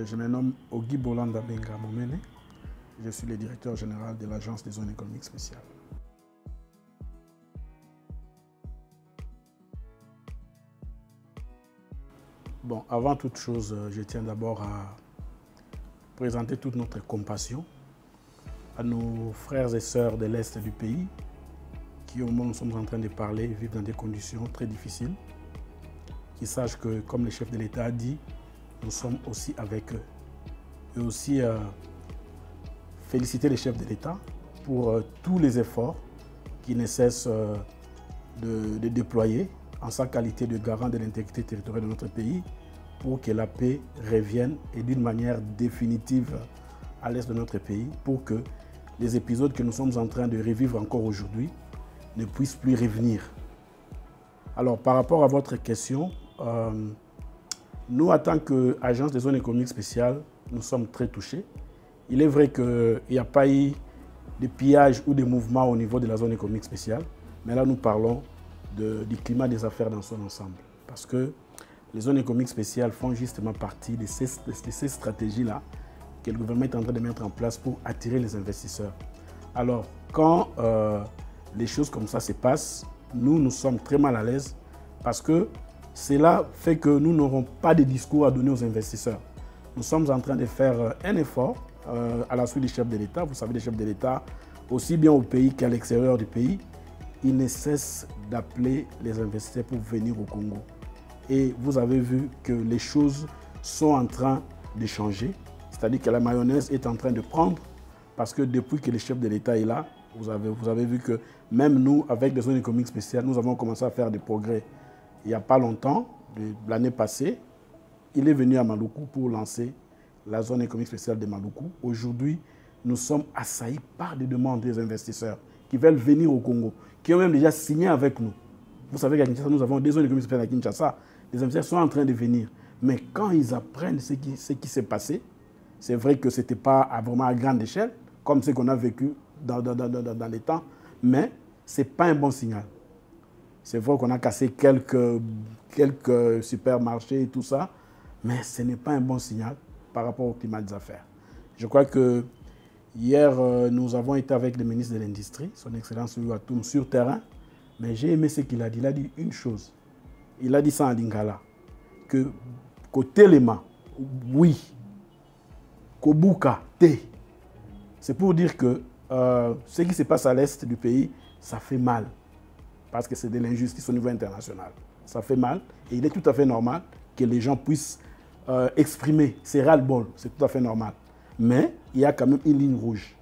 Je me nomme Ogi Bolanda Benga Momene. Je suis le directeur général de l'Agence des zones économiques spéciales. Bon, avant toute chose, je tiens d'abord à présenter toute notre compassion à nos frères et sœurs de l'Est du pays qui, au moment où nous sommes en train de parler, vivent dans des conditions très difficiles. Qu'ils sachent que, comme le chef de l'État a dit, nous sommes aussi avec eux. Et aussi féliciter les chefs de l'État pour tous les efforts qu'ils ne cessent de déployer en sa qualité de garant de l'intégrité territoriale de notre pays pour que la paix revienne et d'une manière définitive à l'est de notre pays pour que les épisodes que nous sommes en train de revivre encore aujourd'hui ne puissent plus revenir. Alors, par rapport à votre question, nous, en tant qu'agence des zones économiques spéciales, nous sommes très touchés. Il est vrai qu'il n'y a pas eu de pillage ou de mouvement au niveau de la zone économique spéciale, mais là, nous parlons du climat des affaires dans son ensemble. Parce que les zones économiques spéciales font justement partie de ces stratégies-là que le gouvernement est en train de mettre en place pour attirer les investisseurs. Alors, quand les choses comme ça se passent, nous sommes très mal à l'aise parce que cela fait que nous n'aurons pas de discours à donner aux investisseurs. Nous sommes en train de faire un effort à la suite des chefs de l'État. Vous savez, les chefs de l'État, aussi bien au pays qu'à l'extérieur du pays, ils ne cessent d'appeler les investisseurs pour venir au Congo. Et vous avez vu que les choses sont en train de changer. C'est-à-dire que la mayonnaise est en train de prendre parce que depuis que le chef de l'État est là, vous avez vu que même nous, avec des zones économiques spéciales, nous avons commencé à faire des progrès. Il n'y a pas longtemps, l'année passée, il est venu à Maluku pour lancer la zone économique spéciale de Maluku. Aujourd'hui, nous sommes assaillis par des demandes des investisseurs qui veulent venir au Congo, qui ont même déjà signé avec nous. Vous savez qu'à Kinshasa, nous avons des zones économiques spéciales à Kinshasa. Les investisseurs sont en train de venir. Mais quand ils apprennent ce qui s'est passé, c'est vrai que ce n'était pas vraiment à grande échelle, comme ce qu'on a vécu dans les temps, mais ce n'est pas un bon signal. C'est vrai qu'on a cassé quelques supermarchés et tout ça, mais ce n'est pas un bon signal par rapport au climat des affaires. Je crois que hier, nous avons été avec le ministre de l'Industrie, son Excellence Ouatoum, sur terrain, mais j'ai aimé ce qu'il a dit. Il a dit une chose. Il a dit ça en lingala, que côté Lema, oui, Kobuka, T. C'est pour dire que ce qui se passe à l'est du pays, ça fait mal. Parce que c'est de l'injustice au niveau international. Ça fait mal et il est tout à fait normal que les gens puissent exprimer ces ras-le-bol. C'est tout à fait normal. Mais il y a quand même une ligne rouge.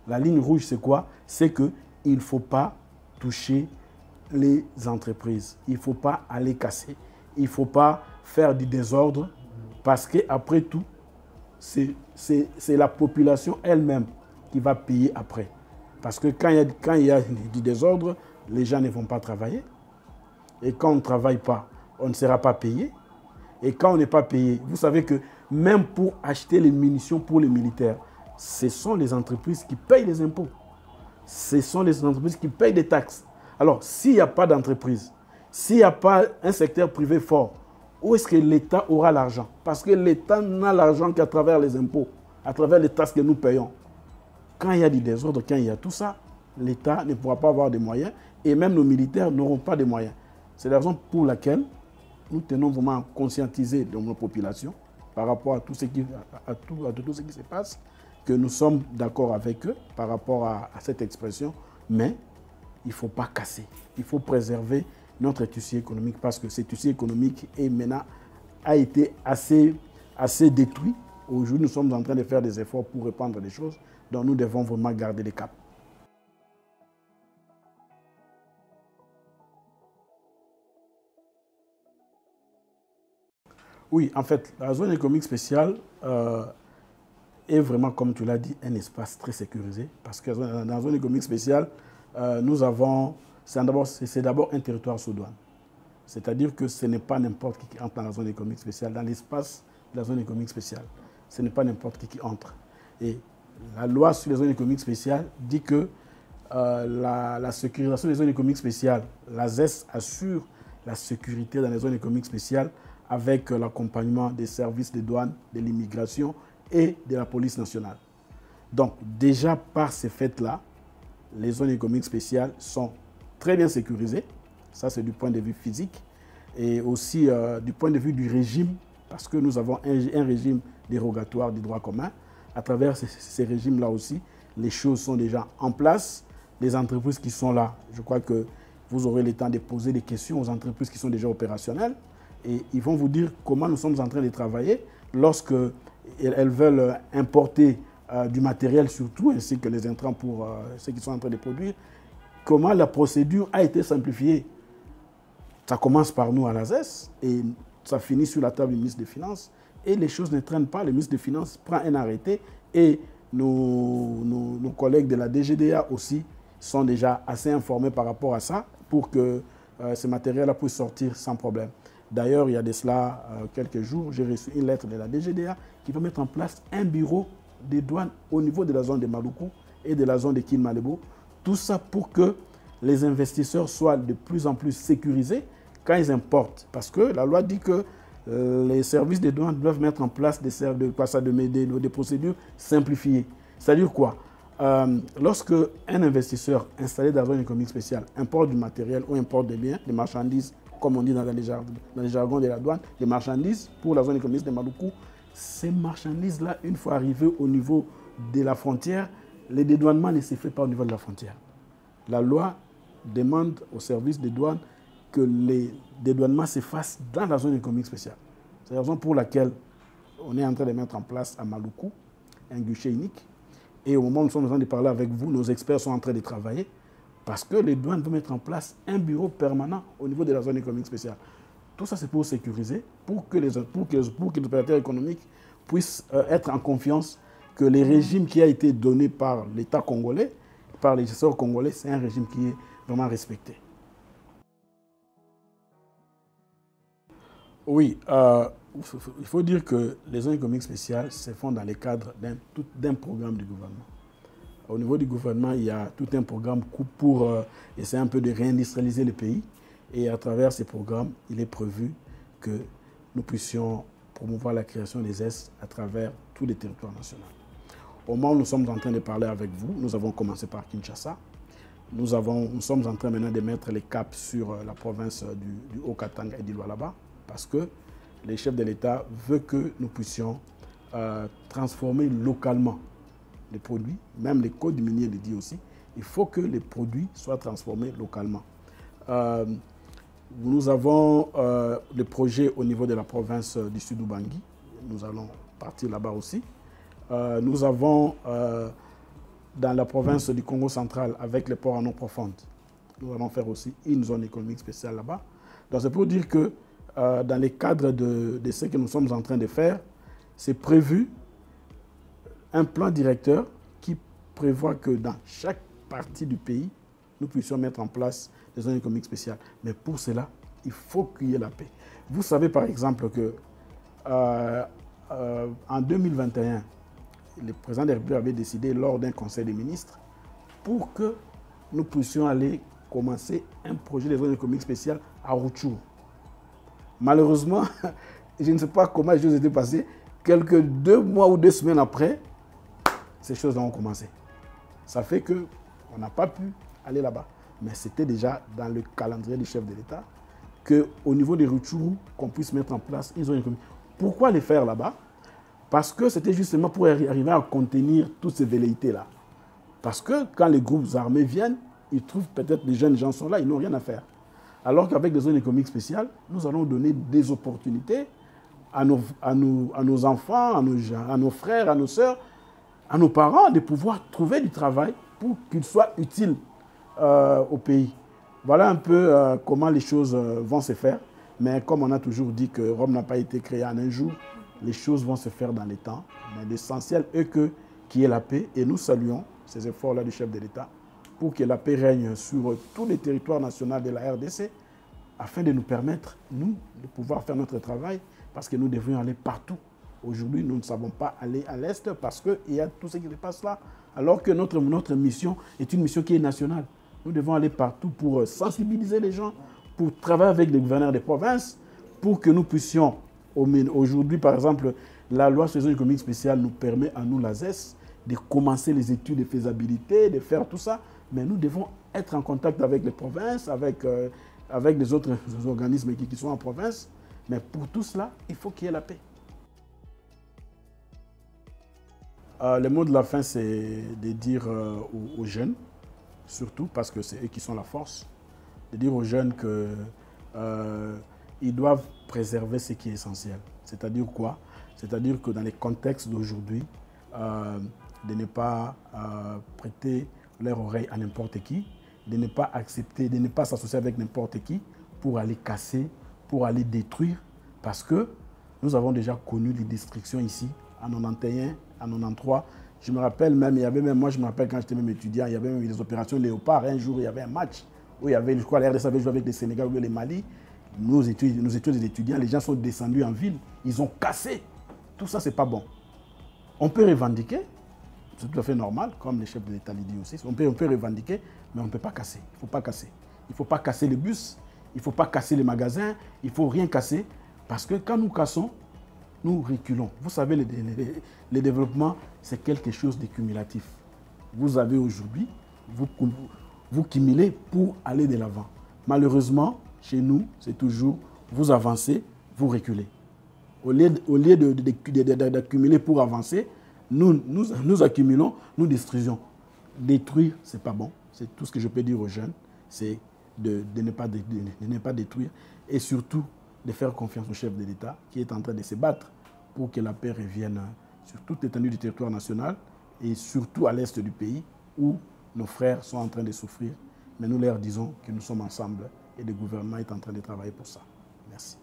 La ligne rouge, c'est quoi? C'est qu'il ne faut pas toucher les entreprises. Il ne faut pas aller casser. Il ne faut pas faire du désordre parce qu'après tout, c'est la population elle-même qui va payer après. Parce que quand il y a du désordre, les gens ne vont pas travailler. Et quand on ne travaille pas, on ne sera pas payé. Et quand on n'est pas payé, vous savez que même pour acheter les munitions pour les militaires, ce sont les entreprises qui payent les impôts. Ce sont les entreprises qui payent des taxes. Alors, s'il n'y a pas d'entreprise, s'il n'y a pas un secteur privé fort, où est-ce que l'État aura l'argent? Parce que l'État n'a l'argent qu'à travers les impôts, à travers les taxes que nous payons. Quand il y a du désordre, quand il y a tout ça, l'État ne pourra pas avoir de moyens et même nos militaires n'auront pas de moyens. C'est la raison pour laquelle nous tenons vraiment à conscientiser nos populations par rapport à tout ce qui se passe, que nous sommes d'accord avec eux par rapport à cette expression, mais il ne faut pas casser. Il faut préserver notre tissu économique parce que ce tissu économique est maintenant, a été assez détruit. Aujourd'hui, nous sommes en train de faire des efforts pour répandre les choses, donc nous devons vraiment garder le cap. Oui, en fait, la zone économique spéciale est vraiment, comme tu l'as dit, un espace très sécurisé. Parce que dans la zone économique spéciale, c'est d'abord un territoire sous douane. C'est-à-dire que ce n'est pas n'importe qui entre dans la zone économique spéciale, dans l'espace de la zone économique spéciale. Ce n'est pas n'importe qui entre. Et la loi sur les zones économiques spéciales dit que la sécurisation des zones économiques spéciales, la ZES assure la sécurité dans les zones économiques spéciales avec l'accompagnement des services de douane, de l'immigration et de la police nationale. Donc déjà par ces faits-là, les zones économiques spéciales sont très bien sécurisées. Ça, c'est du point de vue physique et aussi du point de vue du régime, parce que nous avons un régime dérogatoire du droit commun. À travers ces régimes-là aussi, les choses sont déjà en place. Les entreprises qui sont là, je crois que vous aurez le temps de poser des questions aux entreprises qui sont déjà opérationnelles et ils vont vous dire comment nous sommes en train de travailler lorsque elles veulent importer du matériel surtout, ainsi que les intrants pour ceux qui sont en train de produire, comment la procédure a été simplifiée. Ça commence par nous à l'ASES et ça finit sur la table du ministre des Finances et les choses ne traînent pas. Le ministre des Finances prend un arrêté et nos collègues de la DGDA aussi sont déjà assez informés par rapport à ça pour que ce matériel-là puisse sortir sans problème. D'ailleurs, il y a de cela quelques jours, j'ai reçu une lettre de la DGDA qui va mettre en place un bureau des douanes au niveau de la zone de Maluku et de la zone de Kinmalebo. Tout ça pour que les investisseurs soient de plus en plus sécurisés quand ils importent. Parce que la loi dit que les services de douane doivent mettre en place des procédures simplifiées. C'est-à-dire quoi? Lorsque un investisseur installé dans une économie spéciale importe du matériel ou importe des biens, des marchandises, comme on dit dans les jargons de la douane, des marchandises pour la zone économique de Maluku, ces marchandises-là, une fois arrivées au niveau de la frontière, le dédouanement ne se fait pas au niveau de la frontière. La loi demande aux services de douane que les dédouanements se fassent dans la zone économique spéciale. C'est la raison pour laquelle on est en train de mettre en place à Maluku un guichet unique. Et au moment où nous sommes en train de parler avec vous, nos experts sont en train de travailler parce que les douanes vont mettre en place un bureau permanent au niveau de la zone économique spéciale. Tout ça, c'est pour sécuriser, pour que les opérateurs économiques puissent être en confiance que le régime qui a été donné par l'État congolais, par les gestionnaires congolais, c'est un régime qui est vraiment respecté. Oui, il faut dire que les zones économiques spéciales se font dans le cadre d'un programme du gouvernement. Au niveau du gouvernement, il y a tout un programme pour essayer un peu de réindustrialiser le pays. Et à travers ces programmes, il est prévu que nous puissions promouvoir la création des ES à travers tous les territoires nationaux. Au moment où nous sommes en train de parler avec vous, nous avons commencé par Kinshasa. Nous sommes en train maintenant de mettre les caps sur la province du Haut-Katanga et du Lualaba parce que les chefs de l'État veulent que nous puissions transformer localement les produits, même les codes miniers le disent aussi, il faut que les produits soient transformés localement. Nous avons des projets au niveau de la province du Sud-Ubangui. Nous allons partir là-bas aussi. Nous avons dans la province du Congo central avec les ports en eau profonde. Nous allons faire aussi une zone économique spéciale là-bas. Donc c'est pour dire que dans les cadres de ce que nous sommes en train de faire, c'est prévu un plan directeur qui prévoit que dans chaque partie du pays, nous puissions mettre en place des zones économiques spéciales. Mais pour cela, il faut qu'il y ait la paix. Vous savez par exemple que en 2021, le président de la République avait décidé lors d'un conseil des ministres pour que nous puissions aller commencer un projet de zone économique spéciale à Rutshuru. Malheureusement, je ne sais pas comment les choses étaient passées, quelques 2 mois ou 2 semaines après, ces choses ont commencé. Ça fait qu'on n'a pas pu aller là-bas. Mais c'était déjà dans le calendrier du chef de l'État qu'au niveau des Rutshuru, qu'on puisse mettre en place une zone économique. Pourquoi les faire là-bas? Parce que c'était justement pour arriver à contenir toutes ces velléités-là. Parce que quand les groupes armés viennent, ils trouvent peut-être les jeunes gens sont là, ils n'ont rien à faire. Alors qu'avec des zones économiques spéciales, nous allons donner des opportunités à nos enfants, à nos frères, à nos sœurs, à nos parents de pouvoir trouver du travail pour qu'ils soient utiles au pays. Voilà un peu comment les choses vont se faire. Mais comme on a toujours dit que Rome n'a pas été créée en un jour, les choses vont se faire dans les temps. Mais l'essentiel est qu'il y ait la paix. Et nous saluons ces efforts-là du chef de l'État pour que la paix règne sur tous les territoires nationaux de la RDC afin de nous permettre, nous, de pouvoir faire notre travail parce que nous devrions aller partout. Aujourd'hui, nous ne savons pas aller à l'Est parce qu'il y a tout ce qui se passe là. Alors que notre mission est une mission qui est nationale. Nous devons aller partout pour sensibiliser les gens, pour travailler avec les gouverneurs des provinces, pour que nous puissions, aujourd'hui par exemple, la loi sur les zones économiques spéciales nous permet à nous, la ZES, de commencer les études de faisabilité, de faire tout ça, mais nous devons être en contact avec les provinces, avec les autres organismes qui sont en province, mais pour tout cela, il faut qu'il y ait la paix. Le mot de la fin, c'est de dire aux jeunes, surtout parce que c'est eux qui sont la force, de dire aux jeunes qu'ils doivent préserver ce qui est essentiel. C'est-à-dire quoi? C'est-à-dire que dans les contextes d'aujourd'hui, de ne pas prêter leur oreille à n'importe qui, de ne pas accepter, de ne pas s'associer avec n'importe qui pour aller casser, pour aller détruire, parce que nous avons déjà connu les destructions ici, en 91, en 93. Je me rappelle même, moi je me rappelle quand j'étais même étudiant, il y avait même des opérations Léopard. Un jour, il y avait un match où il y avait, je crois, la RDC avait joué avec les Sénégal ou les Mali. Nous étions des étudiants, les gens sont descendus en ville, ils ont cassé. Tout ça, c'est pas bon. On peut revendiquer, c'est tout à fait normal, comme le chef de l'État l'a dit aussi. On peut revendiquer, mais on ne peut pas casser. Il ne faut pas casser. Il ne faut pas casser les bus, il ne faut pas casser les magasins, il ne faut rien casser. Parce que quand nous cassons, nous reculons. Vous savez, le développement, c'est quelque chose de cumulatif. Vous avez aujourd'hui, vous cumulez pour aller de l'avant. Malheureusement, chez nous, c'est toujours vous avancez, vous reculez. Au lieu d'accumuler pour avancer, nous accumulons, nous détruisons. Détruire, ce n'est pas bon. C'est tout ce que je peux dire aux jeunes, c'est de ne pas détruire et surtout de faire confiance au chef de l'État qui est en train de se battre pour que la paix revienne sur toute l'étendue du territoire national et surtout à l'est du pays où nos frères sont en train de souffrir. Mais nous leur disons que nous sommes ensemble et le gouvernement est en train de travailler pour ça. Merci.